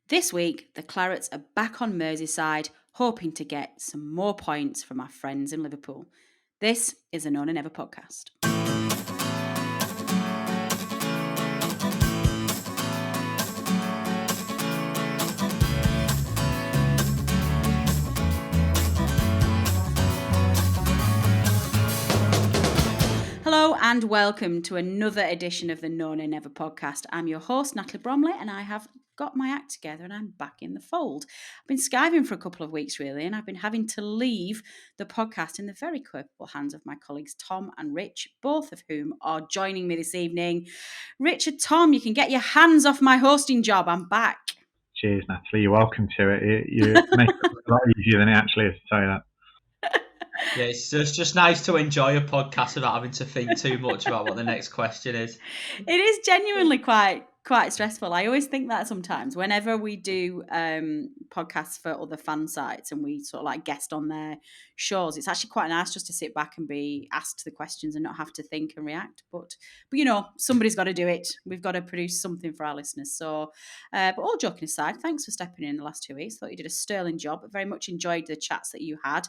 This week, the Clarets are back on Merseyside, hoping to get some more points from our friends in Liverpool. This is a Nona Never podcast. Hello and welcome to another edition of the Nona Never podcast. I'm your host, Natalie Bromley, and I have got my act together and I'm back in the fold. I've been skiving for a couple of weeks really, and I've been having to leave the podcast in the very capable hands of my colleagues Tom and Rich, both of whom are joining me this evening. Richard, Tom, you can get your hands off my hosting job. I'm back. Cheers, Natalie. You're welcome to it. You make it a lot easier than it actually is to say that. Yeah, it's just nice to enjoy a podcast without having to think too much about what the next question is. It is genuinely quite stressful. I always think that sometimes whenever we do podcasts for other fan sites and we sort of like guest on their shows, it's actually quite nice just to sit back and be asked the questions and not have to think and react. But you know, somebody's got to do it. We've got to produce something for our listeners. So, but all joking aside, thanks for stepping in the last 2 weeks. Thought you did a sterling job. I very much enjoyed the chats that you had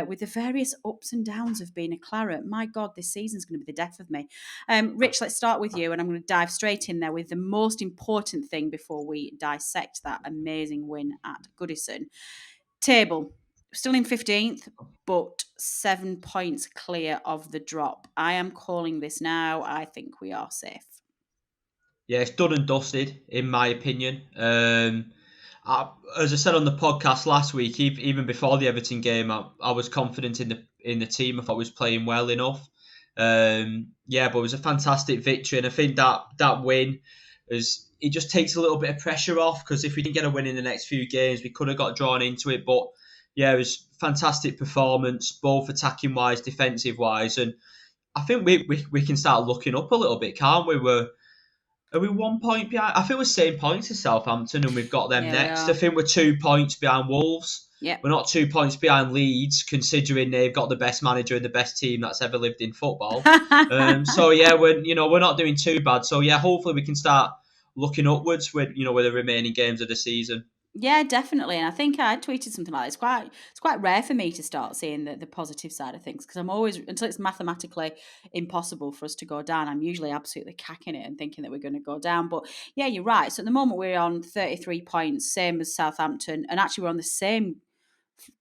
with the various ups and downs of being a Claret. My God, this season's going to be the death of me. Rich, let's start with you, and I'm going to dive straight in there with the most important thing before we dissect that amazing win at Goodison. Table, still in 15th, but 7 points clear of the drop. I am calling this now. I think we are safe. Yeah, it's done and dusted, in my opinion. As I said on the podcast last week, even before the Everton game, I was confident in the team. I thought it was playing well enough. But it was a fantastic victory, and I think that win it just takes a little bit of pressure off, because if we didn't get a win in the next few games, we could have got drawn into it. But yeah, it was fantastic performance, both attacking wise, defensive wise, and I think we can start looking up a little bit, can't we? Are we 1 point behind? I think we're same points as Southampton, and we've got them next. I think we're 2 points behind Wolves. Yeah, we're not 2 points behind Leeds, considering they've got the best manager and the best team that's ever lived in football. We're not doing too bad. So yeah, hopefully we can start looking upwards with the remaining games of the season. Yeah, definitely. And I think I tweeted something like that. It's quite rare for me to start seeing the positive side of things, because I'm always, until it's mathematically impossible for us to go down, I'm usually absolutely cacking it and thinking that we're going to go down. But yeah, you're right. So at the moment we're on 33 points, same as Southampton, and actually we're on the same.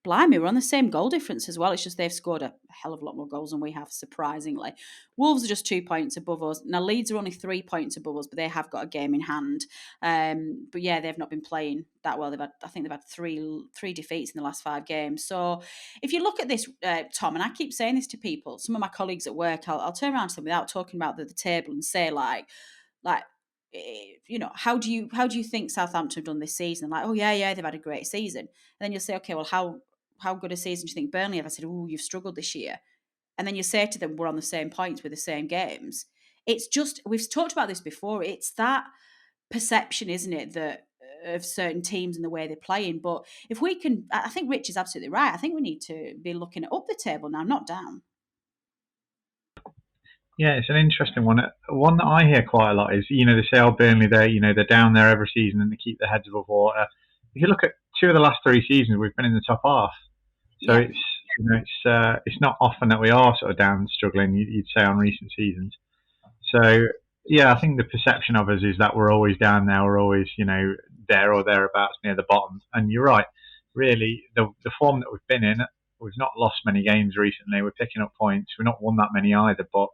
Blimey, we're on the same goal difference as well. It's just they've scored a hell of a lot more goals than we have, surprisingly. Wolves are just 2 points above us. Now, Leeds are only 3 points above us, but they have got a game in hand. But yeah, they've not been playing that well. I think they've had three defeats in the last 5 games. So if you look at this, Tom, and I keep saying this to people, some of my colleagues at work, I'll turn around to them without talking about the table and say like, how do you think Southampton have done this season? Like, oh yeah, they've had a great season. And then you'll say, okay, well, how good a season do you think Burnley have? I said, oh, you've struggled this year. And then you say to them, we're on the same points with the same games. It's just, we've talked about this before. It's that perception, isn't it, that of certain teams and the way they're playing. But if we can, I think Rich is absolutely right. I think we need to be looking at up the table now, not down. Yeah, it's an interesting one. One that I hear quite a lot is, they say, oh, Burnley, they're down there every season and they keep their heads above water. If you look at 2 of the last 3 seasons, we've been in the top half. So it's not often that we are sort of down and struggling, you'd say, on recent seasons. So yeah, I think the perception of us is that we're always down there, we're always, there or thereabouts near the bottom. And you're right, really, the form that we've been in, we've not lost many games recently. We're picking up points. We've not won that many either, but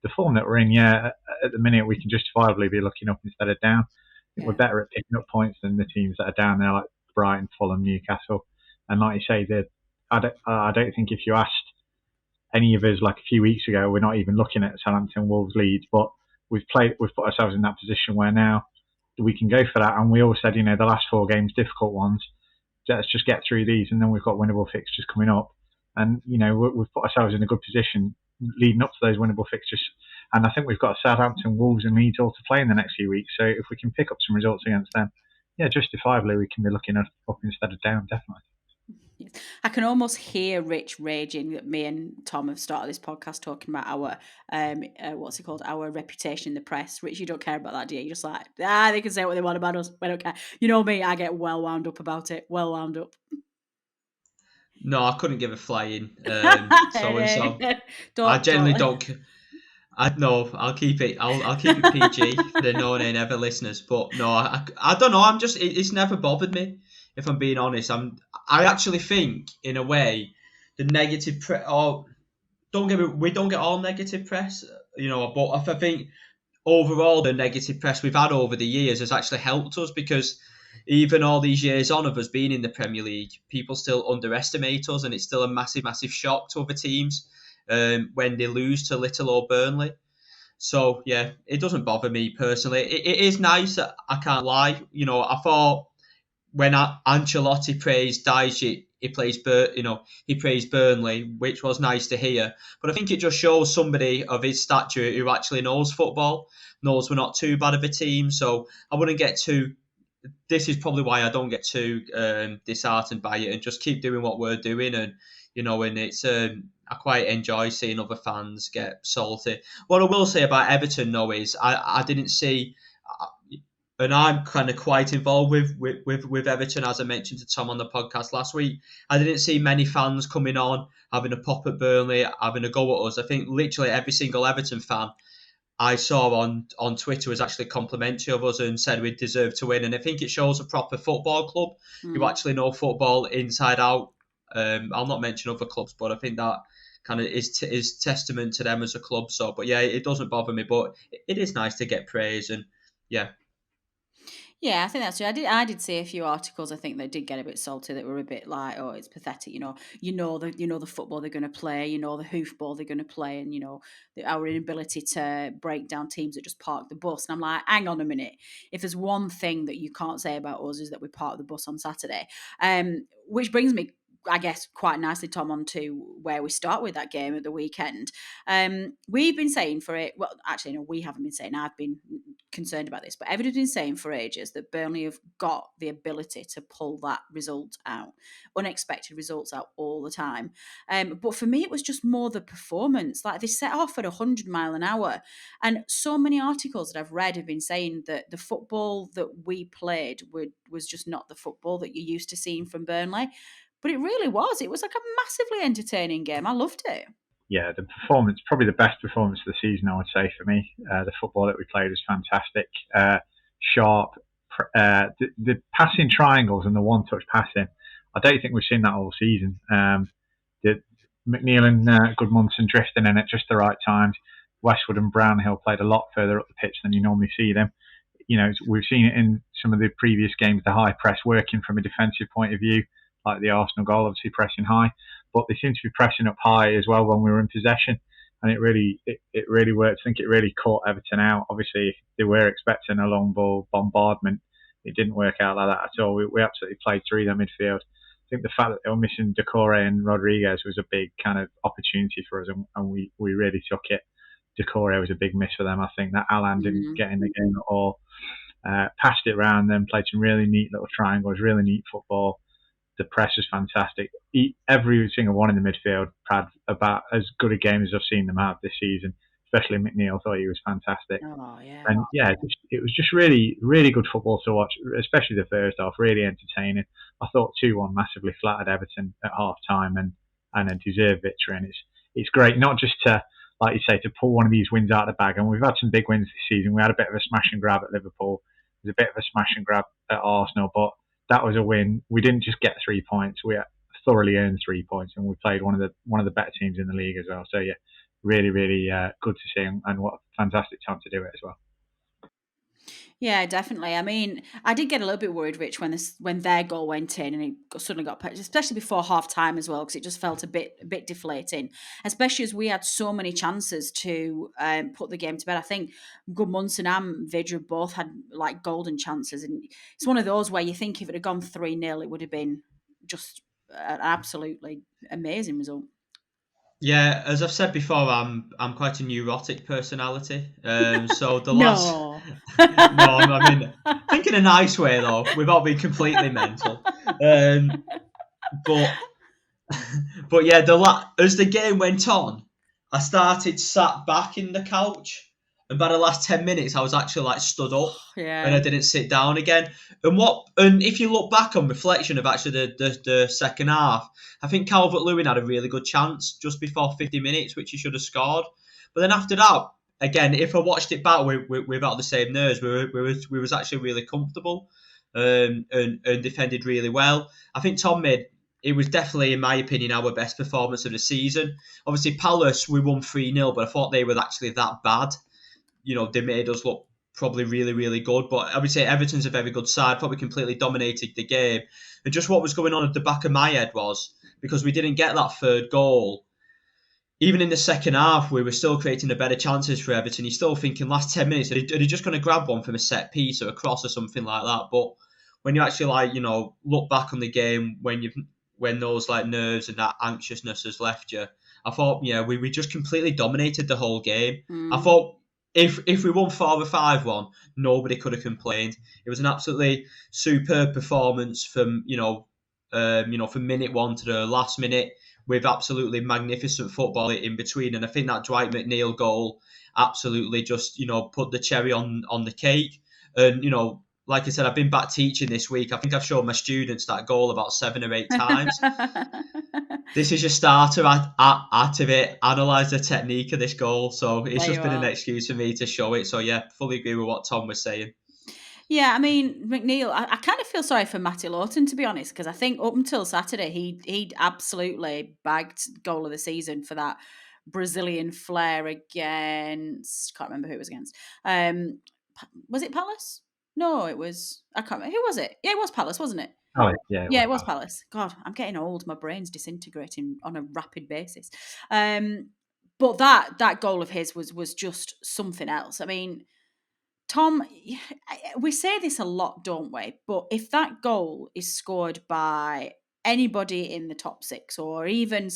the form that we're in, at the minute we can justifiably be looking up instead of down. I think we're better at picking up points than the teams that are down there, like Brighton, Fulham, Newcastle. And like you say, I don't think if you asked any of us like a few weeks ago, we're not even looking at Southampton, Wolves, Leeds, but we've put ourselves in that position where now we can go for that. And we all said, the last 4 games, difficult ones, let's just get through these, and then we've got winnable fixtures coming up. And we've put ourselves in a good position leading up to those winnable fixtures. And I think we've got Southampton, Wolves and Leeds all to play in the next few weeks. So if we can pick up some results against them, justifiably we can be looking up instead of down, definitely. I can almost hear Rich raging that me and Tom have started this podcast talking about our what's it called, our reputation in the press. Rich, you don't care about that, do you? You're just like, they can say what they want about us. We don't care. You know me, I get well wound up about it. Well wound up. No, I couldn't give a flying. So and so. I generally don't. I'll keep it. I'll keep it PG for the no nay never listeners. But no, I don't know. I'm just. It's never bothered me. If I'm being honest, I actually think in a way the negative press. Oh, don't get me. We don't get all negative press, But I think overall the negative press we've had over the years has actually helped us, because even all these years on of us being in the Premier League, people still underestimate us, and it's still a massive, massive shock to other teams when they lose to Little or Burnley. So yeah, it doesn't bother me personally. It is nice. I can't lie. I thought when Ancelotti praised Dyche, he praised Burnley, which was nice to hear. But I think it just shows somebody of his stature who actually knows football, knows we're not too bad of a team. So I wouldn't get too. This is probably why I don't get too disheartened by it, and just keep doing what we're doing. And it's I quite enjoy seeing other fans get salty. What I will say about Everton, though, is I didn't see. And I'm kind of quite involved with Everton, as I mentioned to Tom on the podcast last week. I didn't see many fans coming on, having a pop at Burnley, having a go at us. I think literally every single Everton fan I saw on Twitter was actually complimentary of us and said we deserve to win. And I think it shows a proper football club who actually know football inside out. I'll not mention other clubs, but I think that kind of is testament to them as a club. So, but yeah, it doesn't bother me, but it is nice to get praise, and yeah. Yeah, I think that's true. I did see a few articles. I think they did get a bit salty. That were a bit like, "Oh, it's pathetic." The football they're going to play. The hoofball they're going to play, and our inability to break down teams that just park the bus. And I'm like, hang on a minute. If there's one thing that you can't say about us is that we parked the bus on Saturday. Which brings me, I guess, quite nicely, Tom, on to where we start with that game at the weekend. We've been saying for it. Well, actually, no, we haven't been saying. I've been concerned about this, but everybody's been saying for ages that Burnley have got the ability to pull that result out, unexpected results out all the time. But for me, it was just more the performance. Like, they set off at 100 mile an hour, and so many articles that I've read have been saying that the football that we played was just not the football that you're used to seeing from Burnley. But it really was. It was like a massively entertaining game. I loved it. Yeah, the performance, probably the best performance of the season, I would say, for me. The football that we played was fantastic, sharp. The passing triangles and the one-touch passing, I don't think we've seen that all season. The McNeil and Goodison drifting in at just the right times. Westwood and Brownhill played a lot further up the pitch than you normally see them. We've seen it in some of the previous games, the high press working from a defensive point of view, like the Arsenal goal, obviously pressing high, but they seem to be pressing up high as well when we were in possession, and it really worked. I think it really caught Everton out. Obviously, they were expecting a long ball bombardment. It didn't work out like that at all. We absolutely played through their midfield. I think the fact that they were missing Decore and Rodriguez was a big kind of opportunity for us, and we really took it. Decore was a big miss for them. I think that Alan didn't get in the game at all. Passed it around them, played some really neat little triangles, really neat football. The press was fantastic. Every single one in the midfield had about as good a game as I've seen them have this season. Especially McNeil, thought he was fantastic. Oh, yeah. And yeah, it was just really, really good football to watch, especially the first half. Really entertaining. I thought 2-1 massively flattered Everton at half time and a deserved victory. And it's great not just to, like you say, to pull one of these wins out of the bag. And we've had some big wins this season. We had a bit of a smash and grab at Liverpool. There was a bit of a smash and grab at Arsenal, but that was a win. We didn't just get 3 points. We thoroughly earned 3 points, and we played one of the better teams in the league as well. So yeah, really, really good to see, and what a fantastic time to do it as well. Yeah, definitely. I mean, I did get a little bit worried, Rich, when their goal went in and it suddenly got put, especially before half time as well, because it just felt a bit deflating. Especially as we had so many chances to put the game to bed. I think Goodmunson and Vidra both had like golden chances, and it's one of those where you think if it had gone 3-0, it would have been just an absolutely amazing result. Yeah, as I've said before, I'm quite a neurotic personality. So the last No. no, I mean, think in a nice way though, without being completely mental. but but yeah, as the game went on, I started sat back in the couch, and by the last 10 minutes, I was actually like stood up, and I Yeah. didn't sit down again. And if you look back on reflection of actually the second half, I think Calvert-Lewin had a really good chance just before 50 minutes, which he should have scored. But then after that, again, if I watched it back without the same nerves, we was actually really comfortable, and defended really well. I think Tom made it was definitely, in my opinion, our best performance of the season. Obviously, Palace, we won 3-0, but I thought they were actually that bad. They made us look probably really, really good. But I would say Everton's a very good side, probably completely dominated the game. And just what was going on at the back of my head was, because we didn't get that third goal, even in the second half, we were still creating the better chances for Everton. You're still thinking, last 10 minutes, are they just going to grab one from a set piece or a cross or something like that? But when you actually, look back on the game, when those nerves and that anxiousness has left you, I thought, yeah, we just completely dominated the whole game. I thought if we won 4 or 5-1, nobody could have complained. It was an absolutely superb performance from from minute one to the last minute, with absolutely magnificent football in between. And I think that Dwight McNeil goal absolutely just put the cherry on the cake. And like I said, I've been back teaching this week. I think I've shown my students that goal about 7 or 8 times. This is your starter out of it. Analyse the technique of this goal. So it's just been an excuse for me to show it. So yeah, fully agree with what Tom was saying. Yeah, I mean, McNeil, I kind of feel sorry for Matty Lawton, to be honest, because I think up until Saturday, he'd absolutely bagged goal of the season for that Brazilian flair against, can't remember who it was against. Was it Palace? No, it was, I can't remember. Who was it? Yeah, it was Palace, wasn't it? Oh, yeah, Yeah, it was Palace. God, I'm getting old. My brain's disintegrating on a rapid basis. But that goal of his was just something else. I mean, Tom, we say this a lot, don't we? But if that goal is scored by anybody in the top six, or even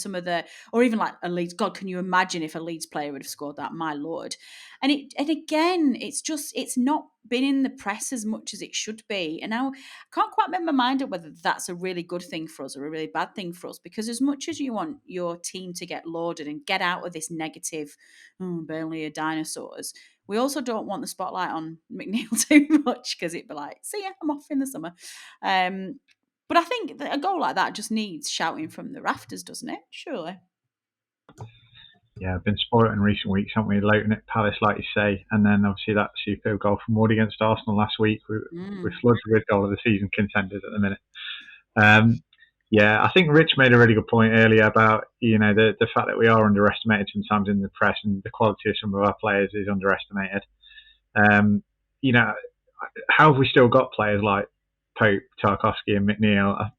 or even like a Leeds, God, can you imagine if a Leeds player would have scored that? My lord! And again, it's not been in the press as much as it should be. And now I can't quite make my mind up whether that's a really good thing for us or a really bad thing for us. Because as much as you want your team to get lauded and get out of this negative, Burnley are dinosaurs, we also don't want the spotlight on McNeil too much, because it'd be like, see ya, I'm off in the summer. But I think that a goal like that just needs shouting from the rafters, doesn't it? Surely. Yeah, I've been spoiled in recent weeks, haven't we? Luton at Palace, like you say, and then obviously that superb goal from Wood against Arsenal last week. We're flooded with goal of the season contenders at the minute. Yeah, I think Rich made a really good point earlier about the fact that we are underestimated sometimes in the press, and the quality of some of our players is underestimated. How have we still got players like Pope, Tarkowski, and McNeil?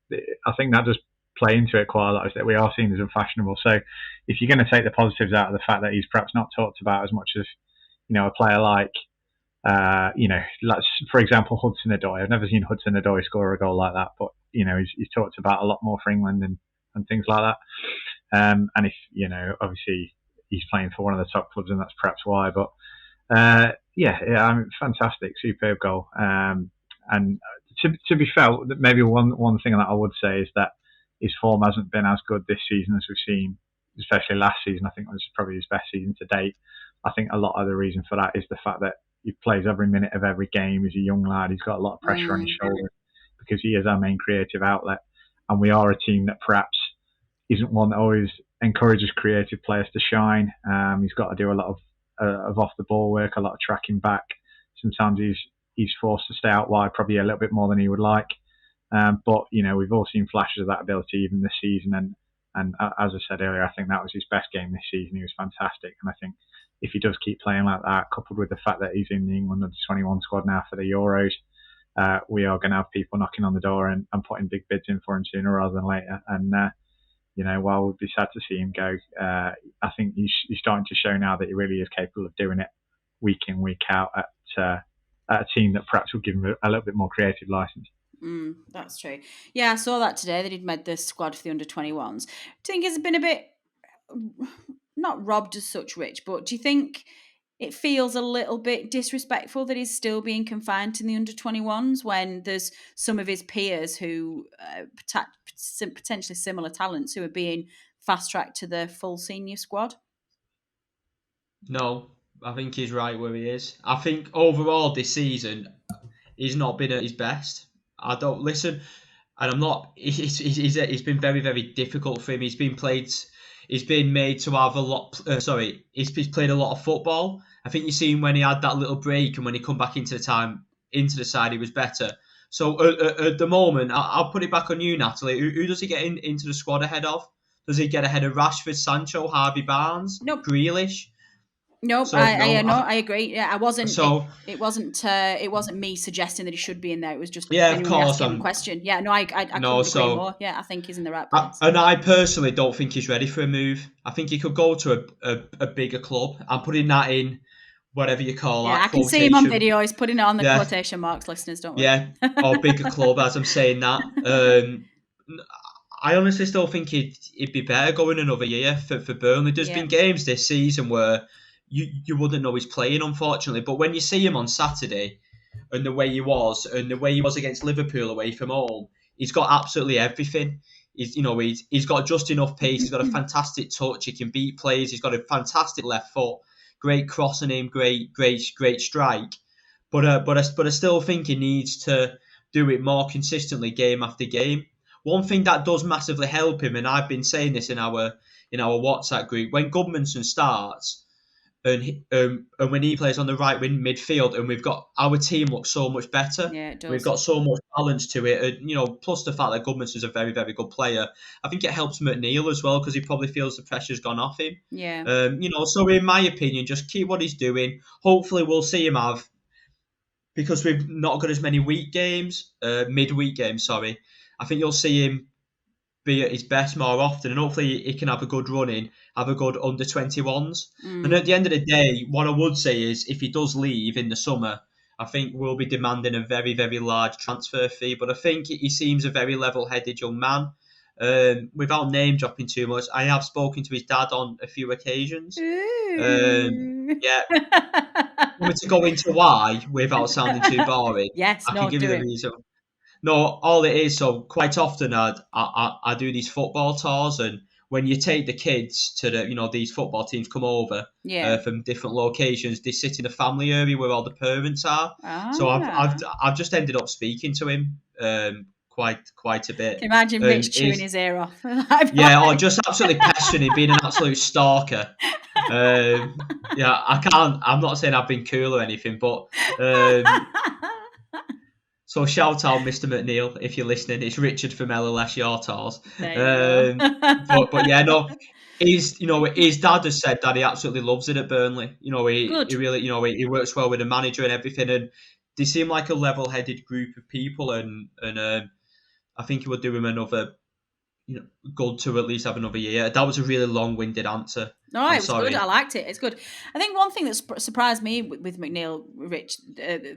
I think that does play into it quite a lot, is that we are seen as unfashionable. So if you're going to take the positives out of the fact that he's perhaps not talked about as much as a player like let's, for example, Hudson-Odoi. I've never seen Hudson-Odoi score a goal like that, but he's talked about a lot more for England and things like that. And if obviously he's playing for one of the top clubs, and that's perhaps why. But fantastic, superb goal. And to be fair, maybe one thing that I would say is that his form hasn't been as good this season as we've seen, especially last season. I think it was probably his best season to date. I think a lot of the reason for that is the fact that he plays every minute of every game. He's a young lad. He's got a lot of pressure on his shoulders because he is our main creative outlet. And we are a team that perhaps isn't one that always encourages creative players to shine. He's got to do a lot of off the ball work, a lot of tracking back. Sometimes he's forced to stay out wide, probably a little bit more than he would like. But we've all seen flashes of that ability even this season. And as I said earlier, I think that was his best game this season. He was fantastic. And I think if he does keep playing like that, coupled with the fact that he's in the England under-21 squad now for the Euros, we are going to have people knocking on the door and putting big bids in for him sooner rather than later. And while we'd be sad to see him go, I think he's starting to show now that he really is capable of doing it week in, week out at a team that perhaps will give him a little bit more creative license. That's true. Yeah, I saw that today that he'd made the squad for the under-21s. Do you think it's been a bit, not robbed as such, Rich, but do you think it feels a little bit disrespectful that he's still being confined to the under-21s when there's some of his peers who potentially similar talents who are being fast-tracked to the full senior squad. No, I think he's right where he is. I think overall this season, he's not been at his best. I don't listen, and I'm not. It's been very, very difficult for him. He's been played. He's been made to have a lot. He's played a lot of football. I think you seen when he had that little break and when he come back into the side, he was better. So at the moment, I'll put it back on you, Natalie. Who does he get into the squad ahead of? Does he get ahead of Rashford, Sancho, Harvey Barnes, Nope. Grealish? Nope, So, I agree. Yeah, I wasn't. So it wasn't me suggesting that he should be in there. It was just yeah, of genuinely course. asking him a question. Yeah, no, I couldn't agree more. Yeah, I think he's in the right place. And I personally don't think he's ready for a move. I think he could go to a bigger club. I'm putting that in whatever you call that. Yeah, I can see him on video. He's putting it on the quotation marks, listeners. Don't worry. Yeah, or bigger club as I'm saying that. I honestly still think he'd be better going another year for Burnley. There's been games this season where you wouldn't know he's playing, unfortunately. But when you see him on Saturday and the way he was against Liverpool away from home, he's got absolutely everything. He's got just enough pace. He's got a fantastic touch. He can beat players. He's got a fantastic left foot. Great crossing aim. Great strike. But I still think he needs to do it more consistently game after game. One thing that does massively help him, and I've been saying this in our WhatsApp group, when Goodison starts and when he plays on the right wing midfield, and our team looks so much better. Yeah, it does. We've got so much balance to it, and plus the fact that Goodison's a very, very good player. I think it helps McNeil as well because he probably feels the pressure's gone off him. Yeah. So in my opinion, just keep what he's doing. Hopefully, we'll see him have, because we've not got as many midweek games. I think you'll see him be at his best more often, and hopefully he can have a good run in, have a good under-21s. And at the end of the day, what I would say is if he does leave in the summer, I think we'll be demanding a very, very large transfer fee. But I think he seems a very level-headed young man. Without name-dropping too much, I have spoken to his dad on a few occasions. Yeah. Want me to go into why without sounding too boring? Yes, I can give you the reason. No, all it is, so quite often I do these football tours, and when you take the kids to these football teams come over from different locations, they sit in a family area where all the parents are. So I've just ended up speaking to him quite a bit. Can you imagine Mitch chewing his ear off? Or just absolutely pestering him, being an absolute stalker. I can't. I'm not saying I've been cool or anything, but. So shout out Mr. McNeil if you're listening. It's Richard from LLS Your Tours. But yeah, no, his dad has said that he absolutely loves it at Burnley. He really, he works well with the manager and everything, and they seem like a level-headed group of people, and I think it would do him another, good to at least have another year. That was a really long-winded answer. No, it was good. I liked it. It's good. I think one thing that surprised me with McNeil, Rich,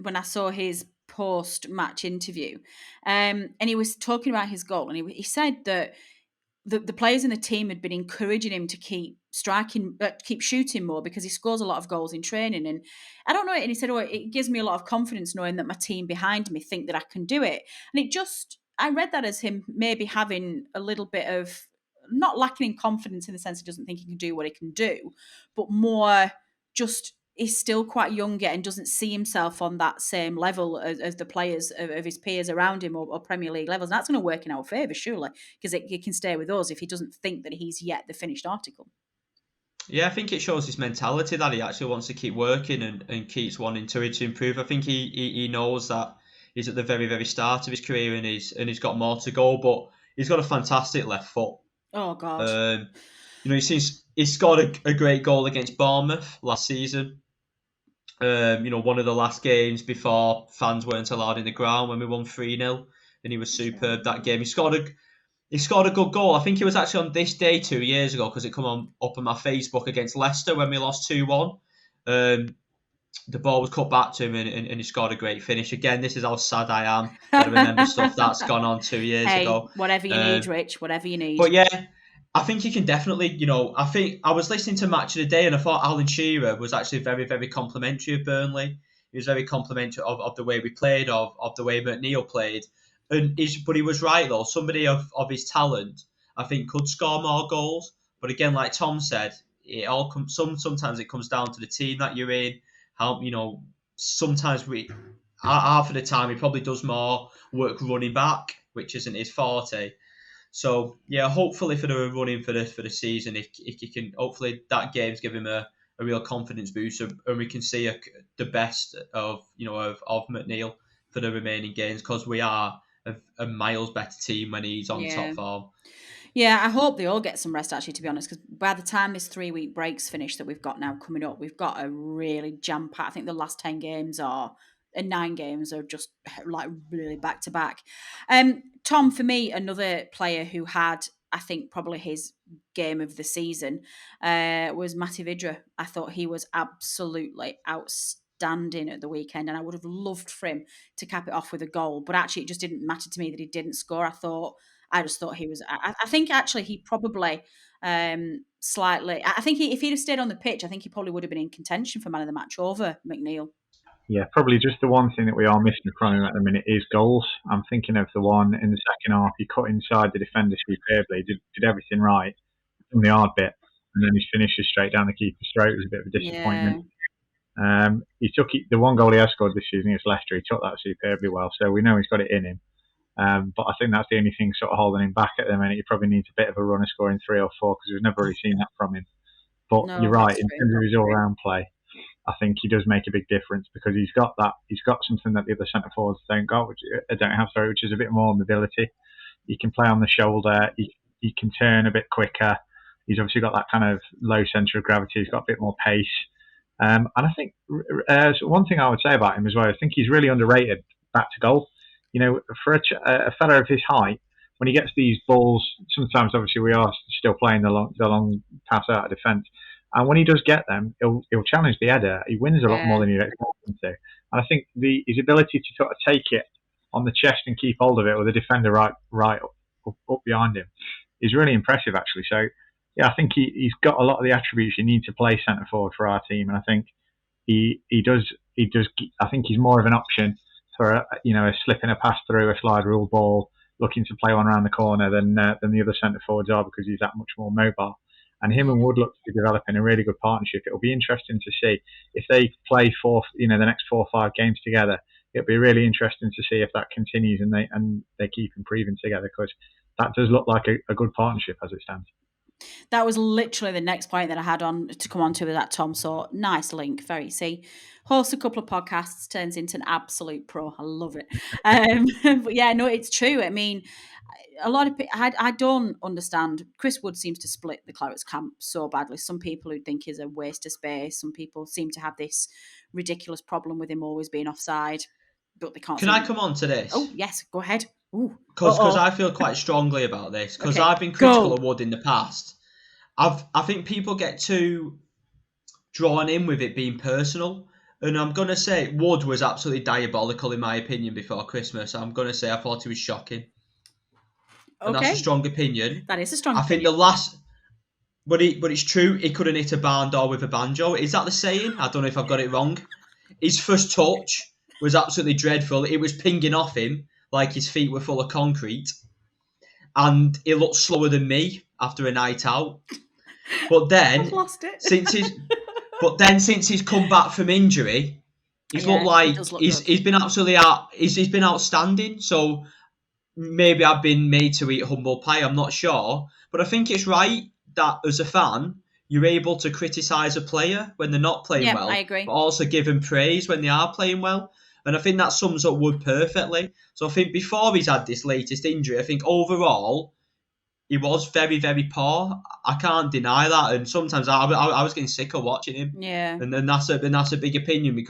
when I saw his post-match interview, and he was talking about his goal, and he said that the players in the team had been encouraging him to keep shooting more because he scores a lot of goals in training. And I don't know, and he said, it gives me a lot of confidence knowing that my team behind me think that I can do it. And I read that as him maybe having a little bit of, not lacking in confidence in the sense he doesn't think he can do what he can do, but more just he's still quite young yet and doesn't see himself on that same level as the players of his peers around him or Premier League levels. And that's going to work in our favour, surely, because it can stay with us if he doesn't think that he's yet the finished article. Yeah, I think it shows his mentality that he actually wants to keep working and keeps wanting to improve. I think he knows that he's at the very, very start of his career and he's got more to go, but he's got a fantastic left foot. Oh, God. He scored a great goal against Bournemouth last season. One of the last games before fans weren't allowed in the ground when we won 3-0, and he was superb that game. He scored a good goal. I think it was actually on this day 2 years ago because it come up on my Facebook against Leicester when we lost 2-1. The ball was cut back to him and he scored a great finish. Again, this is how sad I am that I remember stuff that's gone on 2 years ago. Whatever you need, Rich, whatever you need. But yeah, I think he can definitely, I think I was listening to Match of the Day and I thought Alan Shearer was actually very, very complimentary of Burnley. He was very complimentary of the way we played, of the way McNeil played. But he was right, though. Somebody of his talent, I think, could score more goals. But again, like Tom said, it all comes. Sometimes it comes down to the team that you're in. How sometimes half of the time he probably does more work running back, which isn't his forte. So yeah, hopefully for the running for the season, if he can, hopefully that game's give him a real confidence boost, and we can see the best of McNeil for the remaining games, because we are a miles better team when he's on top form. Yeah, I hope they all get some rest, actually, to be honest, because by the time this 3-week break's finished that we've got now coming up, we've got a really jam-packed. I think the last 10 games and 9 games are just like really back to back. Tom, for me, another player who had, I think, probably his game of the season was Matty Vidra. I thought he was absolutely outstanding at the weekend, and I would have loved for him to cap it off with a goal, but actually it just didn't matter to me that he didn't score. I just thought he was. I think actually he probably slightly. I think if he'd have stayed on the pitch, I think he probably would have been in contention for man of the match over McNeil. Yeah, probably just the one thing that we are missing from him at the minute is goals. I'm thinking of the one in the second half. He cut inside the defender superbly, did everything right, done the hard bit, and then his finishes straight down the keeper's throat. It was a bit of a disappointment. He took the one goal he has scored this season against Leicester. He took that superbly well, so we know he's got it in him. But I think that's the only thing sort of holding him back at the minute. He probably needs a bit of a runner scoring 3 or 4, because we've never really seen that from him. But No, you're right, in true. terms of his all-round play, I think he does make a big difference, because he's got something that the other centre forwards don't have, which is a bit more mobility. He can play on the shoulder. He can turn a bit quicker. He's obviously got that kind of low centre of gravity. He's got a bit more pace. And I think one thing I would say about him as well, I think he's really underrated back to goal. For a fella of his height, when he gets these balls, sometimes obviously we are still playing the long pass out of defence. And when he does get them, he'll challenge the header. He wins a lot more than you'd expect him to. And I think his ability to sort of take it on the chest and keep hold of it with the defender right up behind him is really impressive, actually. So, yeah, I think he's got a lot of the attributes you need to play centre forward for our team. And I think he does. I think he's more of an option for a slip in a pass through, a slide rule ball, looking to play one around the corner than the other centre forwards are, because he's that much more mobile. And him and Wood look to be developing a really good partnership. It'll be interesting to see if they play the next 4 or 5 games together. It'll be really interesting to see if that continues and they keep improving together, because that does look like a good partnership as it stands. That was literally the next point that I had on to come on to with that, Tom. So nice link. Very see. Hosts a couple of podcasts, turns into an absolute pro. I love it. But yeah, no, it's true. I mean, a lot of people, I don't understand. Chris Wood seems to split the Clarets camp so badly. Some people who think he's a waste of space. Some people seem to have this ridiculous problem with him always being offside, but they can't. Can I come on to this? Oh yes, go ahead. Because I feel quite strongly about this, because I've been critical of Wood in the past. I think people get too drawn in with it being personal. And I'm going to say Wood was absolutely diabolical, in my opinion, before Christmas. I'm going to say I thought he was shocking. And that's a strong opinion. That is a strong opinion. I think the last... But it's true, he couldn't hit a barn door with a banjo. Is that the saying? I don't know if I've got it wrong. His first touch was absolutely dreadful. It was pinging off him like his feet were full of concrete. And he looked slower than me after a night out. But then, I've lost it. since he's come back from injury, he's looked like he's been absolutely he's been outstanding. So maybe I've been made to eat humble pie. I'm not sure, but I think it's right that as a fan you're able to criticise a player when they're not playing well, I agree. but also give them praise when they are playing well. And I think that sums up Wood perfectly. So I think before he's had this latest injury, I think overall he was very, very poor. I can't deny that. And sometimes I was getting sick of watching him. Yeah. And then that's a big opinion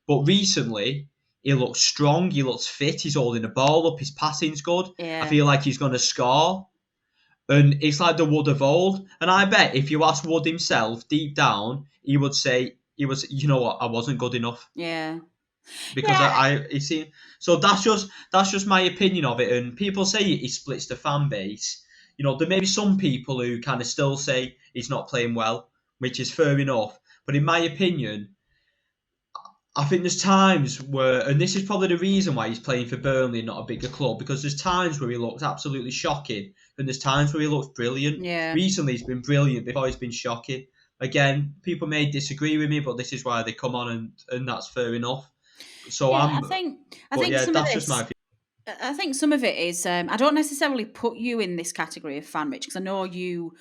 but recently he looks strong, he looks fit, he's holding the ball up, his passing's good. Yeah. I feel like he's going to score. And it's like the Wood of old. And I bet if you ask Wood himself deep down, he would say, you know what, I wasn't good enough. Yeah. Because so that's just my opinion of it. And people say he splits the fan base. there may be some people who kind of still say he's not playing well, which is fair enough. But in my opinion, I think there's times where, and this is probably the reason why he's playing for Burnley and not a bigger club, because there's times where he looks absolutely shocking, and there's times where he looks brilliant. Yeah. Recently, he's been brilliant. Before, he's been shocking. Again, people may disagree with me, but this is why they come on, and that's fair enough. So Yeah, I'm. I think But yeah, some of that's just my this. opinion. I think some of it is I don't necessarily put you in this category of fan, Rich, because I know you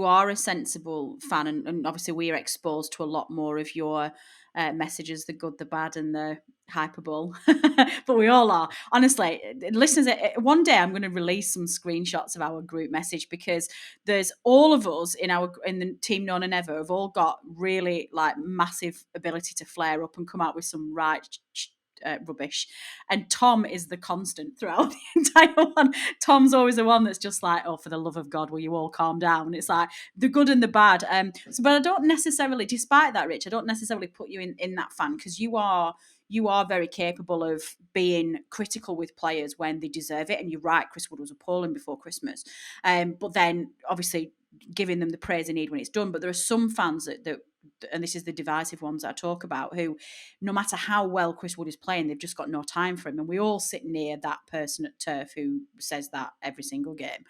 are a sensible fan, and obviously we are exposed to a lot more of your messages, the good, the bad, and the hyperbole. But we all are. Honestly, listeners, one day I'm going to release some screenshots of our group message, because there's all of us in the team Known and Ever have all got really like massive ability to flare up and come out with some right rubbish, and Tom is the constant throughout the entire one. Tom's always the one that's just like, oh, for the love of God, will you all calm down? And it's like the good and the bad. But I don't necessarily, despite that, Rich, I don't necessarily put you in that fan, because you are very capable of being critical with players when they deserve it. And you're right, Chris Wood was appalling before Christmas, but then obviously giving them the praise they need when it's done. But there are some fans that and this is the divisive ones that I talk about, who, no matter how well Chris Wood is playing, they've just got no time for him. And we all sit near that person at Turf who says that every single game.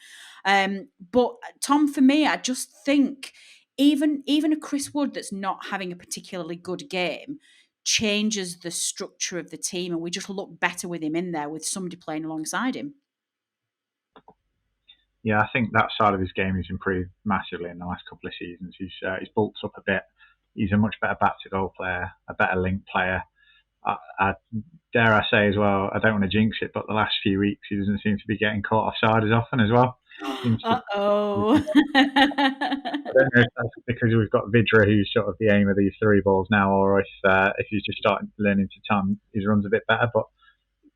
But Tom, for me, I just think even a Chris Wood that's not having a particularly good game changes the structure of the team, and we just look better with him in there, with somebody playing alongside him. Yeah, I think that side of his game has improved massively in the last couple of seasons. He's bulked up a bit. He's a much better back-to-goal player, a better link player. I dare I say as well, I don't want to jinx it, but the last few weeks he doesn't seem to be getting caught offside as often as well. Uh-oh. I don't know if that's because we've got Vidra, who's sort of the aim of these through balls now, or if he's just starting learning to time his runs a bit better. But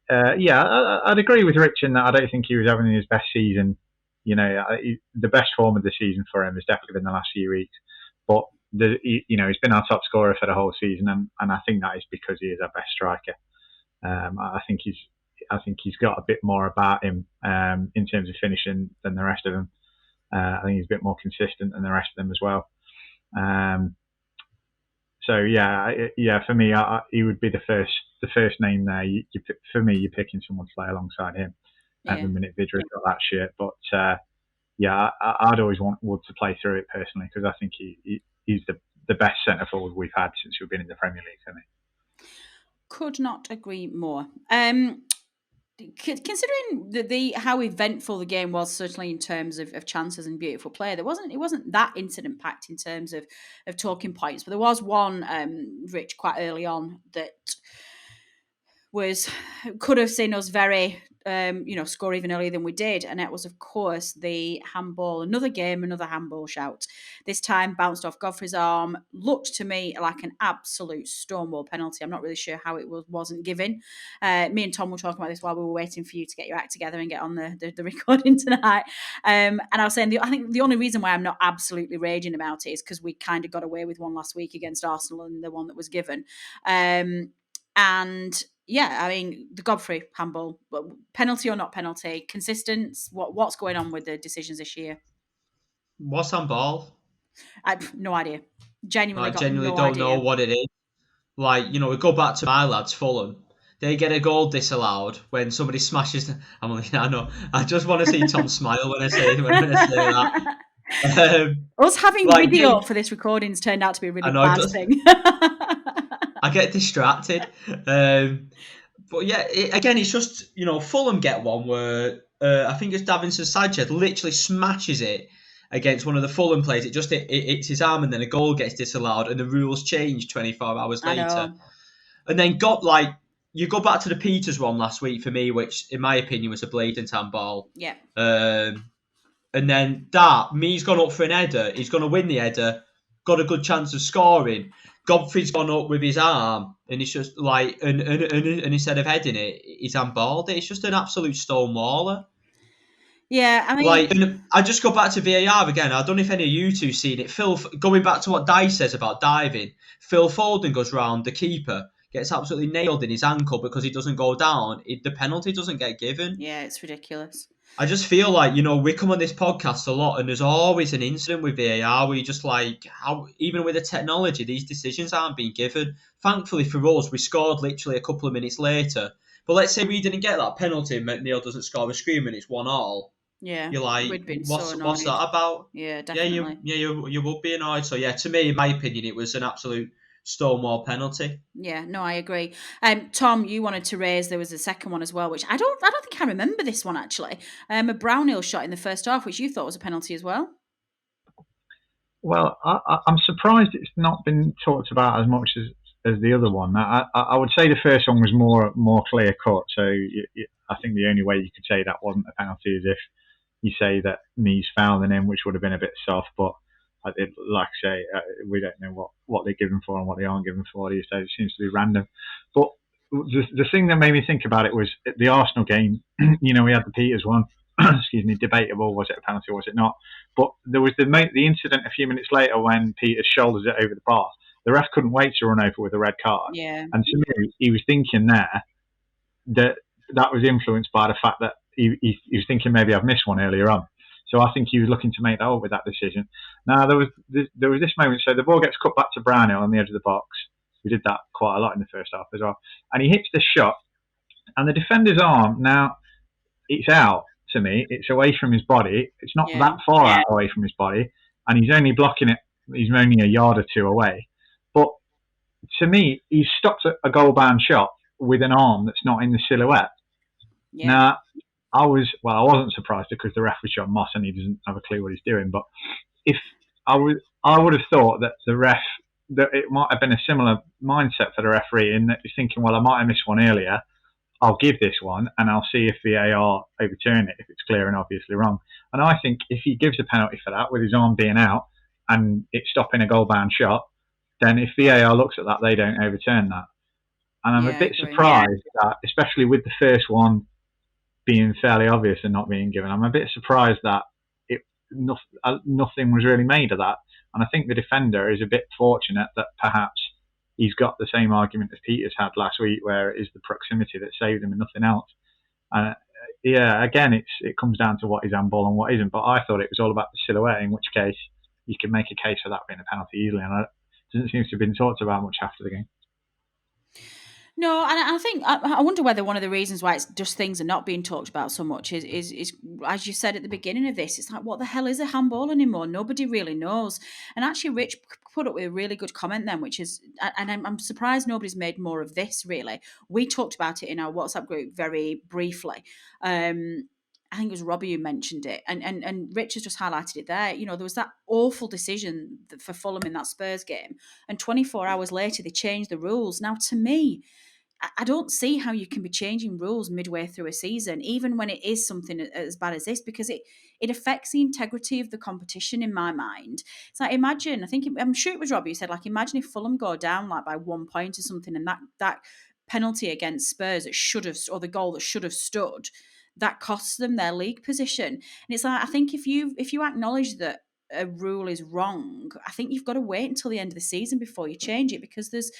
I'd agree with Rich in that I don't think he was having his best season. The best form of the season for him has definitely been the last few weeks. But he's been our top scorer for the whole season, and I think that is because he is our best striker. I think he's got a bit more about him in terms of finishing than the rest of them. I think he's a bit more consistent than the rest of them as well. For me, he would be the first name there. For me, you're picking someone to play alongside him. At the minute, Vidra's got that shirt, but I'd always want Wood to play through it personally, because I think he's the best centre forward we've had since we've been in the Premier League for me. Could not agree more. Considering the how eventful the game was, certainly in terms of chances and beautiful play, it wasn't that incident packed in terms of talking points, but there was one, Rich, quite early on that could have seen us very score even earlier than we did, and it was, of course, the handball. Another handball shout. This time bounced off Godfrey's arm. Looked to me like an absolute stonewall penalty. I'm not really sure how it wasn't given. Me and Tom were talking about this while we were waiting for you to get your act together and get on the recording tonight. And I was saying, I think the only reason why I'm not absolutely raging about it is because we kind of got away with one last week against Arsenal, and the one that was given. And yeah, I mean, the Godfrey handball, penalty or not penalty, consistent. What's going on with the decisions this year? What's handball? I no idea. Genuinely don't idea. know what it is. Like, we go back to my lads, Fulham. They get a goal disallowed when somebody smashes. I know. I just want to see Tom smile when I say that. Us having video for this recording's turned out to be a really bad thing. I get distracted. But yeah, it's just, Fulham get one where I think it's Davinson Sanchez literally smashes it against one of the Fulham players. It hits his arm, and then a goal gets disallowed, and the rules change 24 hours later. And then you go back to the Peters one last week for me, which in my opinion was a blatant handball. Yeah. And then Me's gone up for an header. He's going to win the header. Got a good chance of scoring. Godfrey's gone up with his arm, and it's just like, and instead of heading it, he's handballed it. It's just an absolute stonewaller. Yeah, I mean, and I just go back to VAR again. I don't know if any of you two seen it. Going back to what Dice says about diving, Phil Foden goes round the keeper, gets absolutely nailed in his ankle because he doesn't go down. The penalty doesn't get given. Yeah, it's ridiculous. I just feel like, we come on this podcast a lot and there's always an incident with VAR where you just like, how, even with the technology, these decisions aren't being given. Thankfully for us, we scored literally a couple of minutes later. But let's say we didn't get that penalty and McNeil doesn't score a scream and it's 1-1. Yeah, You're like, we'd been so what's annoyed. that about? Yeah, Yeah, definitely. you would be annoyed. So yeah, to me, in my opinion, it was an absolute stonewall penalty. Yeah, no, I agree. Tom, you wanted to raise. There was a second one as well, which I don't think I remember this one actually. A Brownhill shot in the first half, which you thought was a penalty as well. Well, I'm surprised it's not been talked about as much as the other one. I would say the first one was more clear cut. So I think the only way you could say that wasn't a penalty is if you say that knees fouling him, which would have been a bit soft. But like I say, we don't know what they're given for and what they aren't given for these days. It seems to be random. But the thing that made me think about it was at the Arsenal game. We had the Peters one. Excuse me, debatable. Was it a penalty or was it not? But there was the incident a few minutes later when Peters shoulders it over the bar. The ref couldn't wait to run over with a red card. Yeah. And to me, he was thinking there that was influenced by the fact that he was thinking maybe I've missed one earlier on. So I think he was looking to make that up with that decision. Now there was this moment. So the ball gets cut back to Brownhill on the edge of the box. We did that quite a lot in the first half as well. And he hits the shot, and the defender's arm. Now it's out to me. It's away from his body. It's not that far out away from his body, and he's only blocking it. He's only a yard or two away. But to me, he's stopped a goal bound shot with an arm that's not in the silhouette. Yeah. Now, I wasn't surprised because the ref was John Moss and he doesn't have a clue what he's doing. But if I would have thought that that it might have been a similar mindset for the referee in that he's thinking, well, I might have missed one earlier. I'll give this one and I'll see if VAR overturn it if it's clear and obviously wrong. And I think if he gives a penalty for that with his arm being out and it's stopping a goal-bound shot, then if VAR looks at that, they don't overturn that. And I'm a bit surprised that, especially with the first one being fairly obvious and not being given, I'm a bit surprised that nothing was really made of that. And I think the defender is a bit fortunate that perhaps he's got the same argument as Peters had last week, where it is the proximity that saved him and nothing else. Again, it comes down to what is handball and what isn't. But I thought it was all about the silhouette, in which case you can make a case for that being a penalty easily. And it doesn't seem to have been talked about much after the game. No, and I think I wonder whether one of the reasons why it's just things are not being talked about so much is as you said at the beginning of this, it's like, what the hell is a handball anymore? Nobody really knows. And actually, Rich put up with a really good comment then, which is, and I'm surprised nobody's made more of this. Really, we talked about it in our WhatsApp group very briefly. I think it was Robbie who mentioned it, and Rich has just highlighted it there. There was that awful decision for Fulham in that Spurs game, and 24 hours later they changed the rules. Now, to me, I don't see how you can be changing rules midway through a season, even when it is something as bad as this, because it affects the integrity of the competition in my mind. It's like, imagine, I'm sure it was Robbie who said, like, imagine if Fulham go down like by 1 point or something, and that penalty against Spurs that should have, or the goal that should have stood, that costs them their league position. And it's like, I think if you acknowledge that a rule is wrong, I think you've got to wait until the end of the season before you change it, because there's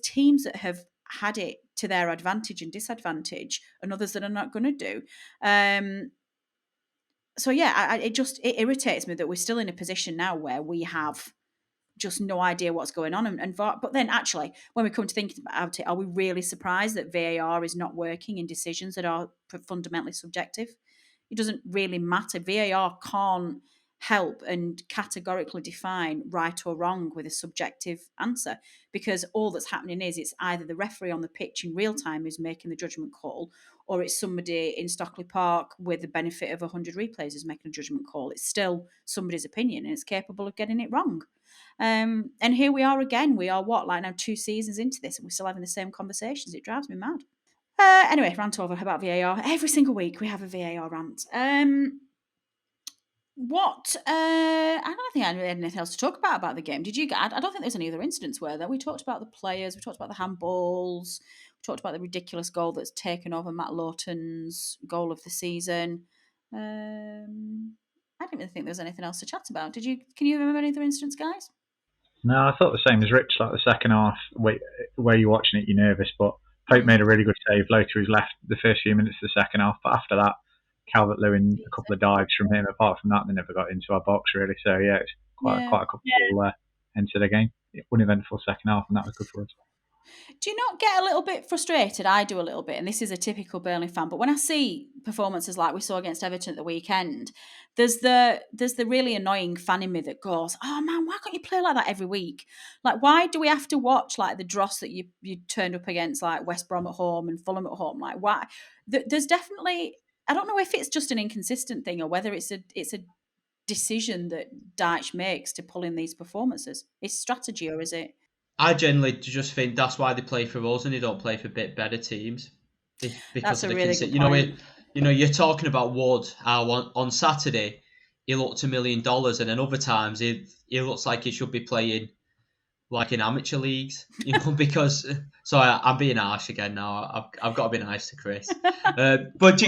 teams that have had it to their advantage and disadvantage, and others that are not going to do. So yeah, it irritates me that we're still in a position now where we have just no idea what's going on. But then actually, when we come to think about it, are we really surprised that VAR is not working in decisions that are fundamentally subjective? It doesn't really matter. VAR can't help and categorically define right or wrong with a subjective answer, because all that's happening is it's either the referee on the pitch in real time who's making the judgment call, or it's somebody in Stockley Park with the benefit of 100 replays who's making a judgment call. It's still somebody's opinion and it's capable of getting it wrong. And here we are again. We are now 2 seasons into this, and we're still having the same conversations. It drives me mad. Anyway, rant over about VAR. Every single week we have a VAR rant. I don't think I had anything else to talk about the game. Did you? I don't think there's any other incidents where that we talked about the players, we talked about the handballs, we talked about the ridiculous goal that's taken over Matt Lawton's goal of the season. I didn't really think there was anything else to chat about. Did you? Can you remember any other incidents, guys? No, I thought the same as Rich. Like the second half, where you're watching it, you're nervous, but Pope made a really good save low to his left the first few minutes of the second half. But after that, Calvert-Lewin, a couple of dives from him. Apart from that, they never got into our box really. So yeah, it's quite a couple into the game. Uneventful second half, and that was good for us. Do you not get a little bit frustrated? I do a little bit, and this is a typical Burnley fan. But when I see performances like we saw against Everton at the weekend, there's the really annoying fan in me that goes, "Oh man, why can't you play like that every week? Like, why do we have to watch like the dross that you turned up against, like West Brom at home and Fulham at home? Like, why? There's definitely, I don't know if it's just an inconsistent thing or whether it's a decision that Dyche makes to pull in these performances. Is strategy or is it?" I generally just think that's why they play for us and they don't play for bit better teams because That's of a the really good point. you're talking about Wood. On Saturday, he looked $1 million, and then other times he looks like he should be playing like in amateur leagues. Because I'm being harsh again now. I've got to be nice to Chris. But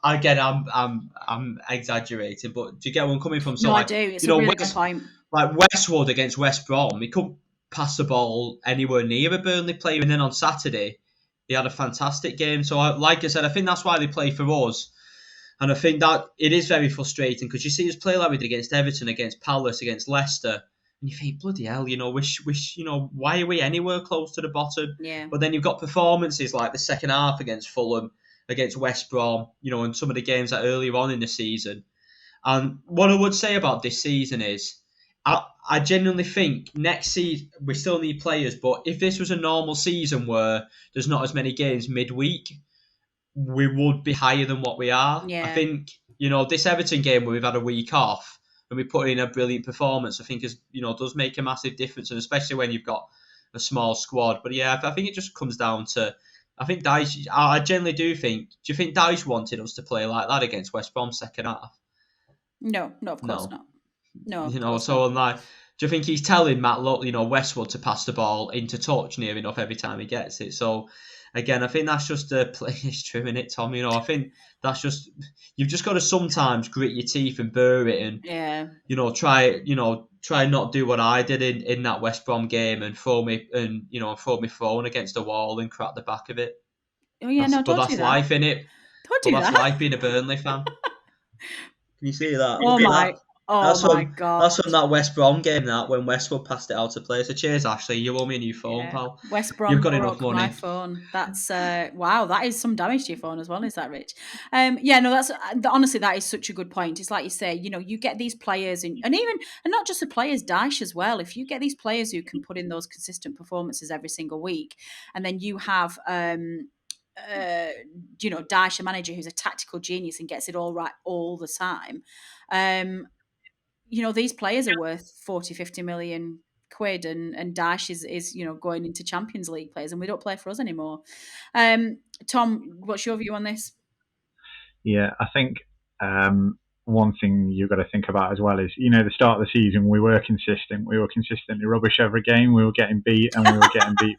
again, I'm exaggerating. But do you get where I'm coming from? So No, I do. It's a really good point. Like Westwood against West Brom, he couldn't pass the ball anywhere near a Burnley player, and then on Saturday he had a fantastic game. So, like I said, I think that's why they play for us, and I think that it is very frustrating because you see us play like we did against Everton, against Palace, against Leicester, and you think, bloody hell, why are we anywhere close to the bottom? Yeah. But then you've got performances like the second half against Fulham, against West Brom, and some of the games that earlier on in the season. And what I would say about this season is, I genuinely think next season we still need players, but if this was a normal season where there's not as many games midweek, we would be higher than what we are. Yeah. I think, this Everton game where we've had a week off and we put in a brilliant performance, I think does make a massive difference, and especially when you've got a small squad. But yeah, I think it just comes down to, I think Dyche, I generally do think, do you think Dyche wanted us to play like that against West Brom second half? No, of course not. No, like, do you think he's telling Matt, look, Westwood to pass the ball into touch near enough every time he gets it? So, again, I think that's just a player's trim in it, Tom. I think that's just, you've just got to sometimes grit your teeth and bear it, and try not do what I did in that West Brom game and throw my phone against the wall and crack the back of it. Oh yeah, don't do that. That's life, innit? Don't do that. That's life being a Burnley fan. Can you see that? Oh my God. That's from that West Brom game, that when Westwood passed it out to players. So cheers, Ashley. You owe me a new phone, pal. West Brom, you've got enough money. My phone. That's wow. That is some damage to your phone as well. Is that, Rich? That's honestly, that is such a good point. It's like you say, you get these players and not just the players, Dyche as well. If you get these players who can put in those consistent performances every single week, and then you have Dyche, a manager who's a tactical genius and gets it all right all the time. These players are worth 40, 50 million quid, and Dyche is going into Champions League players, and we don't play for us anymore. Tom, what's your view on this? Yeah, I think one thing you've got to think about as well is, the start of the season, we were consistent. We were consistently rubbish every game. We were getting beat, and we were getting beat.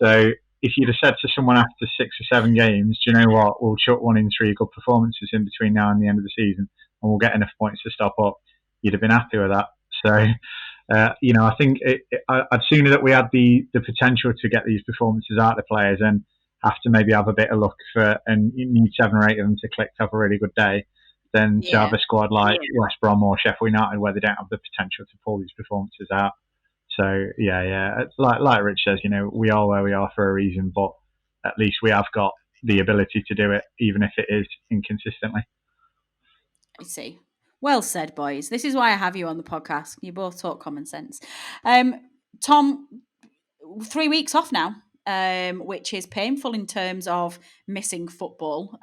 So if you'd have said to someone after 6 or 7 games, do you know what, we'll chuck 1 in 3 good performances in between now and the end of the season, and we'll get enough points to stop up, you'd have been happy with that. So, I think I'd sooner that we had the potential to get these performances out of the players and have to maybe have a bit of luck and you need 7 or 8 of them to click to have a really good day, than to have a squad like West Brom or Sheffield United where they don't have the potential to pull these performances out. So yeah, like Rich says, we are where we are for a reason, but at least we have got the ability to do it, even if it is inconsistently. I see. Well said, boys. This is why I have you on the podcast. You both talk common sense. Tom, 3 weeks off now, which is painful in terms of missing football.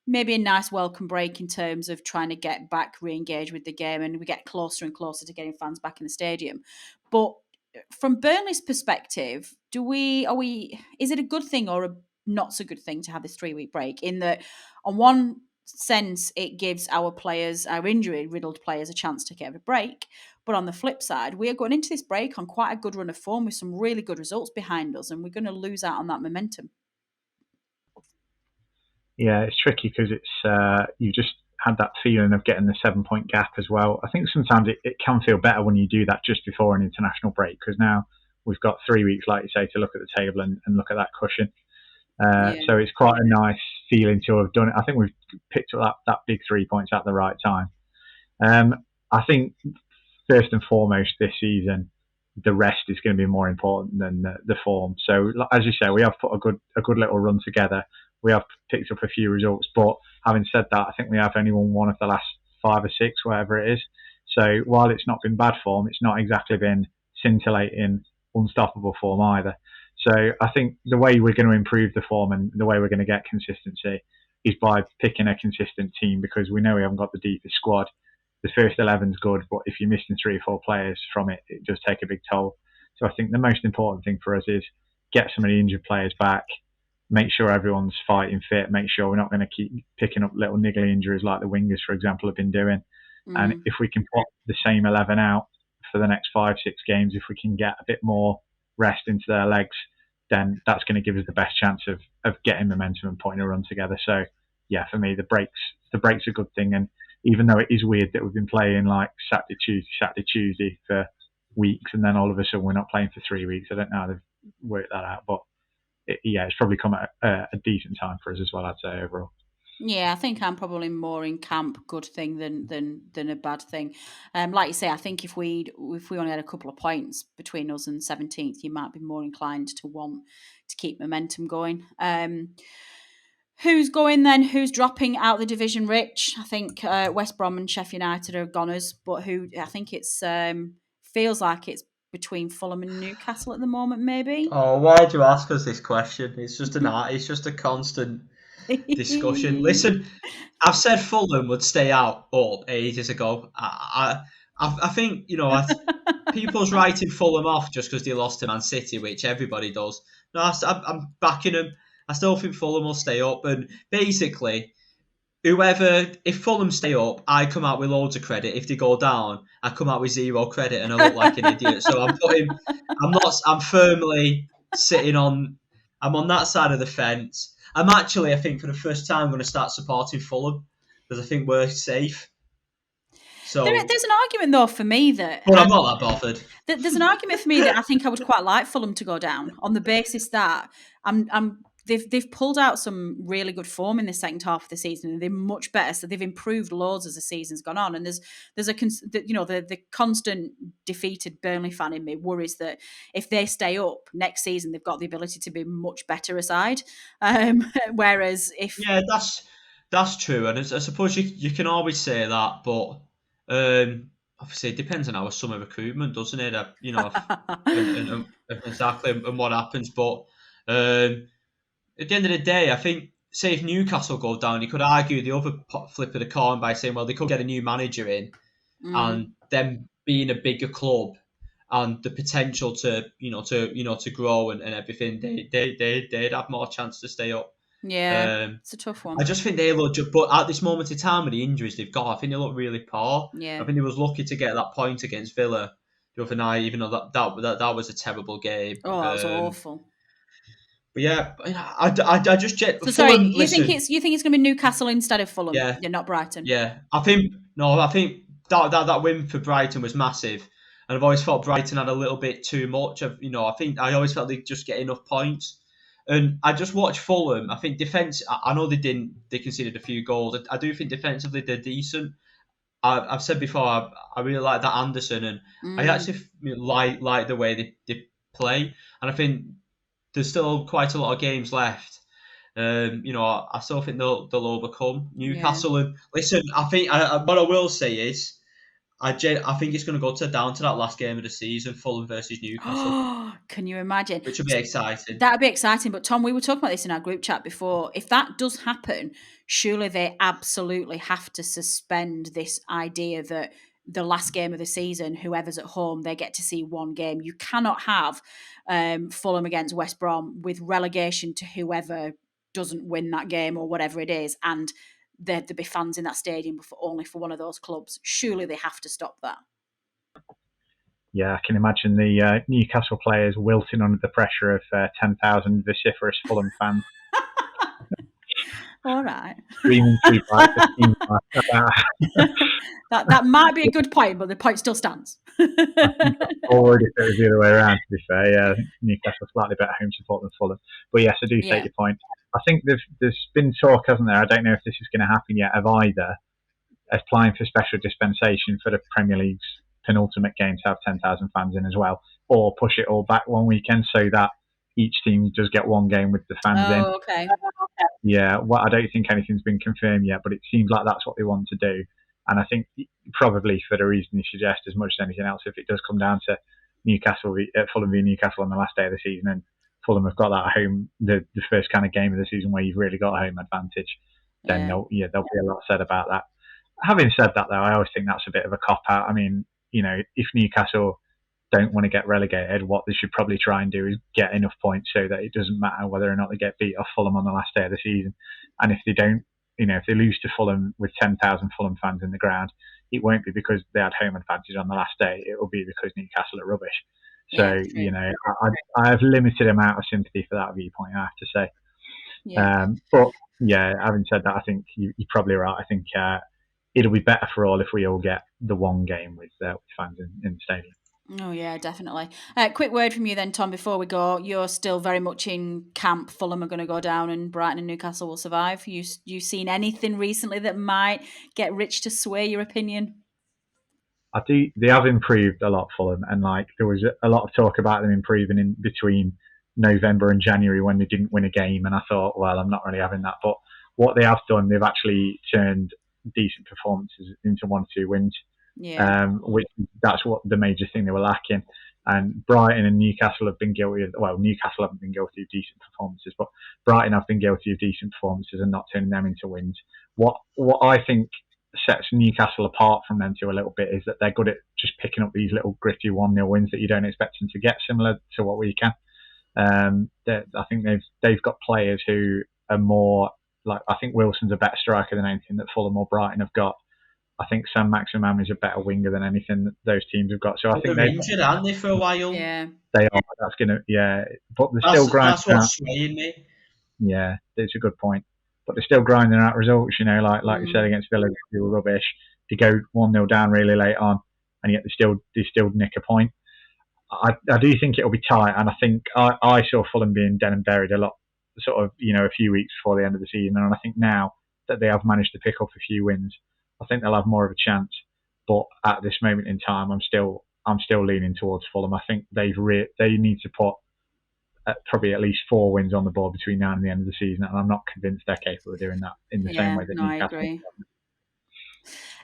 Maybe a nice welcome break in terms of trying to get back re-engaged with the game, and we get closer and closer to getting fans back in the stadium. But from Burnley's perspective, is it a good thing or a not so good thing to have this 3-week break? In that, on one sense, it gives our injury-riddled players, a chance to get a break. But on the flip side, we are going into this break on quite a good run of form with some really good results behind us, and we're going to lose out on that momentum. Yeah, it's tricky because it's you just had that feeling of getting the 7-point gap as well. I think sometimes it can feel better when you do that just before an international break, because now we've got 3 weeks, like you say, to look at the table and look at that cushion. So it's quite a nice feeling to have done it. I think we've picked up that big 3 points at the right time. I think first and foremost this season, the rest is going to be more important than the form. So, as you say, we have put a good little run together. We have picked up a few results, but having said that, I think we have only won one of the last 5 or 6, whatever it is. So, while it's not been bad form, it's not exactly been scintillating, unstoppable form either. So, I think the way we're going to improve the form and the way we're going to get consistency is by picking a consistent team, because we know we haven't got the deepest squad. The first 11's good, but if you're missing 3 or 4 players from it, it does take a big toll. So I think the most important thing for us is get some of the injured players back, make sure everyone's fighting fit, make sure we're not going to keep picking up little niggly injuries like the wingers, for example, have been doing. And if we can put the same 11 out for the next 5, 6 games, if we can get a bit more rest into their legs, then that's going to give us the best chance of getting momentum and putting a run together. So yeah, for me, the break's a good thing. And even though it is weird that we've been playing like Saturday, Tuesday for weeks, and then all of a sudden we're not playing for 3 weeks. I don't know how they've worked that out, but it's probably come at a decent time for us as well, I'd say, overall. Yeah, I think I'm probably more in camp good thing than a bad thing. Like you say, I think if we only had a couple of points between us and 17th, you might be more inclined to want to keep momentum going. Who's going then? Who's dropping out the division, Rich? I think West Brom and Sheffield United are goners, but who I think it's feels like it's between Fulham and Newcastle at the moment, maybe. Oh, why do you ask us this question? It's just a constant discussion. Listen, I've said Fulham would stay up ages ago. I think people's writing Fulham off just because they lost to Man City, which everybody does. No, I'm backing them. I still think Fulham will stay up, and basically, if Fulham stay up, I come out with loads of credit. If they go down, I come out with 0 credit, and I look like an idiot. So I'm firmly sitting on. I'm on that side of the fence. I'm actually, I think, for the first time, going to start supporting Fulham because I think we're safe. So there's an argument though for me that. But I'm not that bothered. There's an argument for me that I think I would quite like Fulham to go down on the basis that they've pulled out some really good form in the second half of the season, and they're much better. So they've improved loads as the season's gone on. And there's the constant defeated Burnley fan in me worries that if they stay up next season, they've got the ability to be much better aside. Whereas if that's true, and I suppose you can always say that, but obviously it depends on our summer recruitment, doesn't it? And exactly and what happens, but. At the end of the day, I think, say if Newcastle go down, you could argue the other flip of the coin by saying, well, they could get a new manager in, and them being a bigger club and the potential to grow and everything, they'd have more chance to stay up. Yeah, it's a tough one. I just think they look, but at this moment in time with the injuries they've got, I think they look really poor. Yeah, I think they was lucky to get that point against Villa the other night, even though that was a terrible game. Oh, that was awful. But yeah, I just checked. So sorry, you think it's going to be Newcastle instead of Fulham? Yeah, not Brighton. Yeah, I think that win for Brighton was massive, and I've always thought Brighton had a little bit too much. I think I always felt they'd just get enough points, and I just watched Fulham. I think defense. I know they conceded a few goals. I do think defensively they're decent. I've said before I really like that Anderson, and I actually like the way they play, and I think. There's still quite a lot of games left. I still think they'll overcome Newcastle. Yeah. And listen, I think what I will say is, I think it's going to go down to that last game of the season, Fulham versus Newcastle. Can you imagine? Which would be exciting. That'd be exciting. But Tom, we were talking about this in our group chat before. If that does happen, surely they absolutely have to suspend this idea that the last game of the season, whoever's at home, they get to see one game. You cannot have Fulham against West Brom with relegation to whoever doesn't win that game or whatever it is, and there'd be fans in that stadium only for one of those clubs. Surely they have to stop that. Yeah, I can imagine the Newcastle players wilting under the pressure of 10,000 vociferous Fulham fans. All right. Screaming through that might be a good point, but the point still stands. I think forward if it was the other way around, to be fair. Yeah, I think Newcastle slightly better home support than Fulham. But yes, I do take your point. I think there's been talk, hasn't there? I don't know if this is going to happen yet, of either applying for special dispensation for the Premier League's penultimate game to have 10,000 fans in as well, or push it all back one weekend so that each team does get one game with the fans in. Oh, okay. Yeah, well, I don't think anything's been confirmed yet, but it seems like that's what they want to do. And I think probably for the reason you suggest, as much as anything else, if it does come down to Fulham v Newcastle on the last day of the season, and Fulham have got that home, the first kind of game of the season where you've really got a home advantage, then there'll be a lot said about that. Having said that, though, I always think that's a bit of a cop out. I mean, if Newcastle don't want to get relegated, what they should probably try and do is get enough points so that it doesn't matter whether or not they get beat off Fulham on the last day of the season. And if they don't, if they lose to Fulham with 10,000 Fulham fans in the ground, it won't be because they had home advantage on the last day. It will be because Newcastle are rubbish. So, I have limited amount of sympathy for that viewpoint, I have to say. Yeah. But yeah, having said that, I think you're probably right. I think it'll be better for all if we all get the one game with fans in the stadium. Oh, yeah, definitely. Quick word from you then, Tom, before we go. You're still very much in camp. Fulham are going to go down and Brighton and Newcastle will survive. You seen anything recently that might get Rich to sway your opinion? I do. They have improved a lot, Fulham, and there was a lot of talk about them improving in between November and January when they didn't win a game, and I thought, well, I'm not really having that. But what they have done, they've actually turned decent performances into 1-2 wins. Yeah. Which that's what the major thing they were lacking. And Brighton and Newcastle have been guilty of, well, Newcastle haven't been guilty of decent performances, but Brighton have been guilty of decent performances and not turning them into wins. What I think sets Newcastle apart from them two a little bit is that they're good at just picking up these little gritty 1-0 wins that you don't expect them to get, similar to what we can. I think they've got players who are more, I think Wilson's a better striker than anything that Fulham or Brighton have got. I think Sam Maximum is a better winger than anything that those teams have got. So I think they're injured, aren't they, for a while? Yeah, they are. That's but they're still grinding. That's what's swaying me. Yeah, it's a good point. But they're still grinding out results. Like you said against Villa, they were rubbish. They go 1-0 down really late on, and yet they still nick a point. I do think it'll be tight, and I think I saw Fulham being dead and buried a lot, sort of a few weeks before the end of the season, and I think now that they have managed to pick up a few wins, I think they'll have more of a chance. But at this moment in time, I'm still leaning towards Fulham. I think they need to put probably at least 4 wins on the board between now and the end of the season, and I'm not convinced they're capable of doing that in the same way that Newcastle. I agree.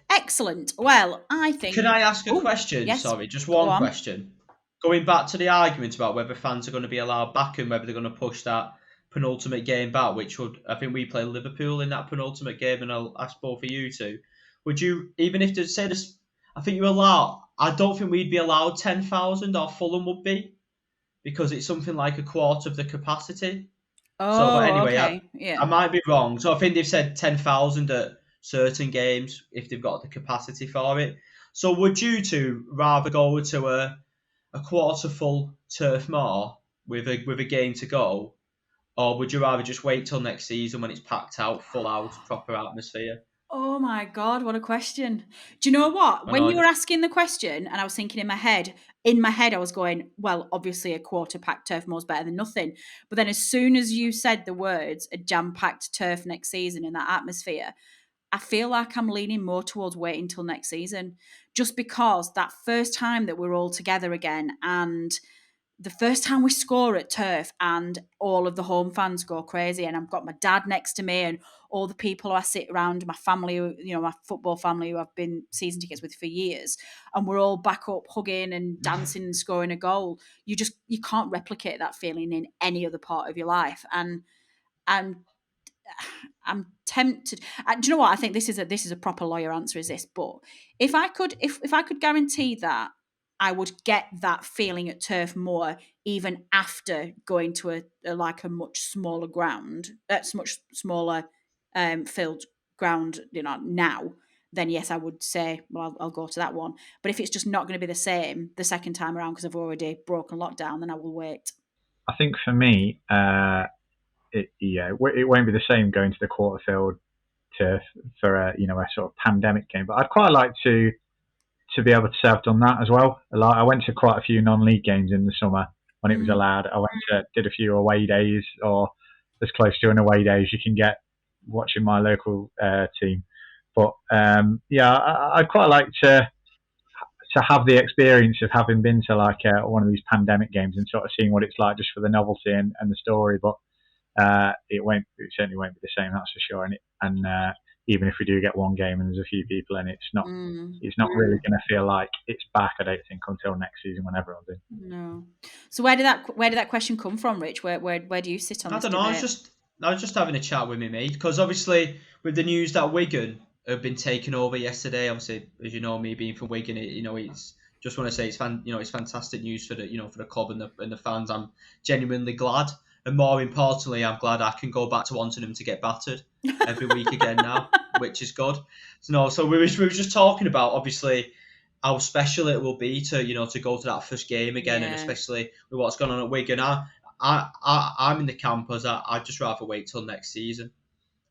Excellent. Well, I think. Can I ask a question? Yes. Sorry, just one question. Going back to the argument about whether fans are going to be allowed back and whether they're going to push that penultimate game back, which I think we play Liverpool in that penultimate game, and I'll ask both of you two. Would you, even if they say this, I think you allow, I don't think we'd be allowed 10,000 or Fulham would be, because it's something like a quarter of the capacity. Oh, but anyway, okay. I might be wrong. So I think they've said 10,000 at certain games if they've got the capacity for it. So would you two rather go to a quarter full Turf Moor with a game to go, or would you rather just wait till next season when it's packed out, full house, proper atmosphere? Oh my God, what a question. Do you know what? When you were asking the question and I was thinking in my head I was going, well, obviously a quarter packed Turf Moor is better than nothing. But then as soon as you said the words, a jam-packed turf next season in that atmosphere, I feel like I'm leaning more towards waiting till next season, just because that first time that we're all together again, and the first time we score at Turf and all of the home fans go crazy, and I've got my dad next to me and all the people who I sit around, my family, my football family who I've been season tickets with for years, and we're all back up hugging and dancing and scoring a goal. You can't replicate that feeling in any other part of your life. And I'm tempted. Do you know what? I think this is a proper lawyer answer, is this? But if I could guarantee that I would get that feeling at Turf Moor even after going to a much smaller ground, much smaller filled ground, now, then yes, I would say, well, I'll go to that one. But if it's just not going to be the same the second time around because I've already broken lockdown, then I will wait. I think for me, it won't be the same going to the quarter-filled Turf for a sort of pandemic game. But I'd quite like to be able to say I've done that as well. I went to quite a few non-league games in the summer when it was allowed. I did a few away days, or as close to an away day as you can get watching my local team. But I'd quite like to have the experience of having been to like one of these pandemic games and sort of seeing what it's like just for the novelty and the story. But it certainly won't be the same, that's for sure. And even if we do get one game and there's a few people in, it's not really going to feel like it's back. I don't think until next season when everyone's in. No. So where did that question come from, Rich? Where do you sit on this debate? I was just having a chat with my mate because obviously with the news that Wigan have been taken over yesterday, obviously as you know, me being from Wigan, it's just want to say it's fantastic news for the club and the fans. I'm genuinely glad. And more importantly, I'm glad I can go back to wanting them to get battered every week again now, which is good. So we were just talking about obviously how special it will be to go to that first game again, and especially with what's going on at Wigan. I'm in the camp as I'd just rather wait till next season.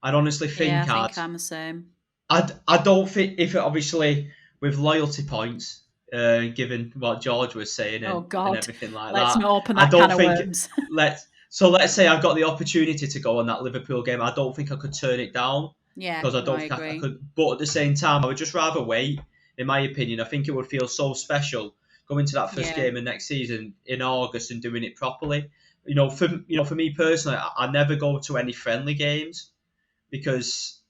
I'd honestly think I think I'm the same. I don't think if it obviously with loyalty points. Given what George was saying and everything like let's that, not open that can of worms. Let's say I got the opportunity to go on that Liverpool game. I don't think I could turn it down. Yeah, because I don't think I could. But at the same time, I would just rather wait. In my opinion, I think it would feel so special going to that first game of next season in August and doing it properly. For me personally, I never go to any friendly games because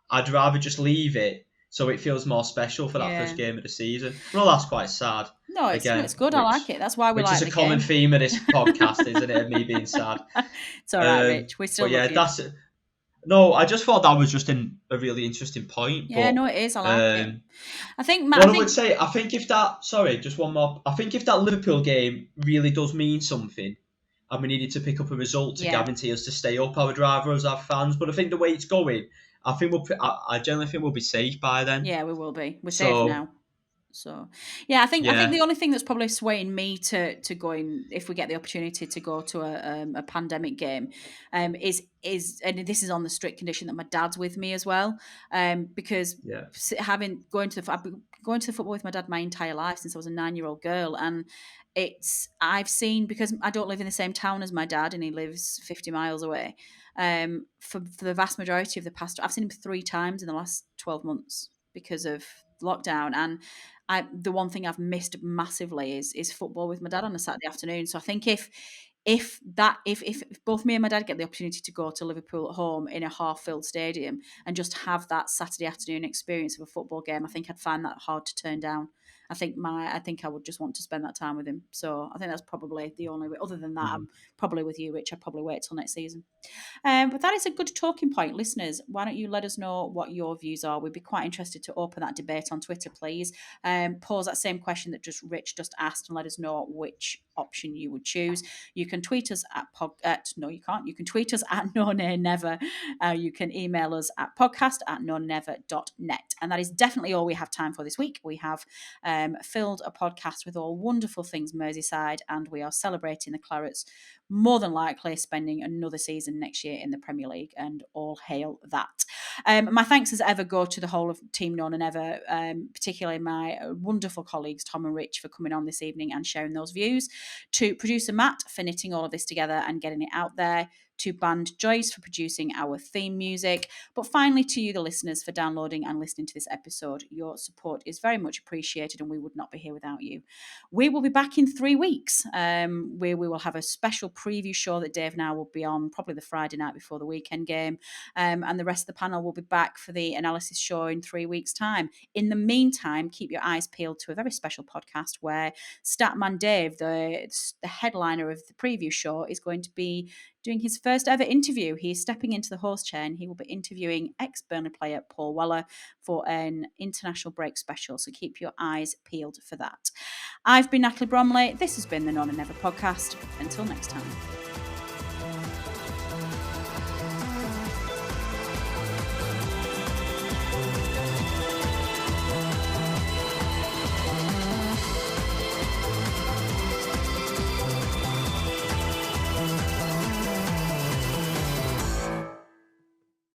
I'd rather just leave it so it feels more special for that first game of the season. Well, that's quite sad. No, it's good. I like it. That's why we like it. Which is a common theme of this podcast, isn't it? Of me being sad. It's all right, Rich. We still love you. That's it. No, I just thought that was just a really interesting point. Yeah, no, it is. I like it. I think, Matt. I would say, I think if that, sorry, just one more. I think if that Liverpool game really does mean something, and we needed to pick up a result to guarantee us to stay up, I would rather us have fans. But I think the way it's going, I generally think we'll be safe by then. Yeah, we will be. We're safe now. So, I think the only thing that's probably swaying me to going, if we get the opportunity to go to a pandemic game, is and this is on the strict condition that my dad's with me as well, because going to the football with my dad my entire life since I was a 9-year-old girl, and I've seen, because I don't live in the same town as my dad and he lives 50 miles away. For the vast majority of the past, I've seen him 3 times in the last 12 months because of lockdown, and the one thing I've missed massively is football with my dad on a Saturday afternoon. So I think if both me and my dad get the opportunity to go to Liverpool at home in a half-filled stadium and just have that Saturday afternoon experience of a football game, I think I'd find that hard to turn down. I think I would just want to spend that time with him. So I think that's probably the only way. Other than that, I'm probably with you, Rich. I'd probably wait till next season. But that is a good talking point. Listeners, why don't you let us know what your views are? We'd be quite interested to open that debate on Twitter, please. Pose that same question that Rich just asked and let us know which option you would choose. You can tweet us no, you can't. You can tweet us at No Nay Never. You can email us at podcast@nonever.net. And that is definitely all we have time for this week. We have filled a podcast with all wonderful things Merseyside, and we are celebrating the Clarets more than likely spending another season next year in the Premier League, and all hail that. My thanks as ever go to the whole of Team None and Ever, particularly my wonderful colleagues Tom and Rich for coming on this evening and sharing those views, to producer Matt for knitting all of this together and getting it out there, to band Joyce for producing our theme music, but finally to you, the listeners, for downloading and listening to this episode. Your support is very much appreciated, and we would not be here without you. We will be back in 3 weeks, where we will have a special preview show that Dave and I will be on, probably the Friday night before the weekend game, and the rest of the panel will be back for the analysis show in 3 weeks' time. In the meantime, keep your eyes peeled to a very special podcast where Statman Dave, the headliner of the preview show, is going to be doing his first ever interview. He is stepping into the host chair and he will be interviewing ex-Burnley player Paul Weller for an international break special. So keep your eyes peeled for that. I've been Natalie Bromley. This has been the None and Never podcast. Until next time.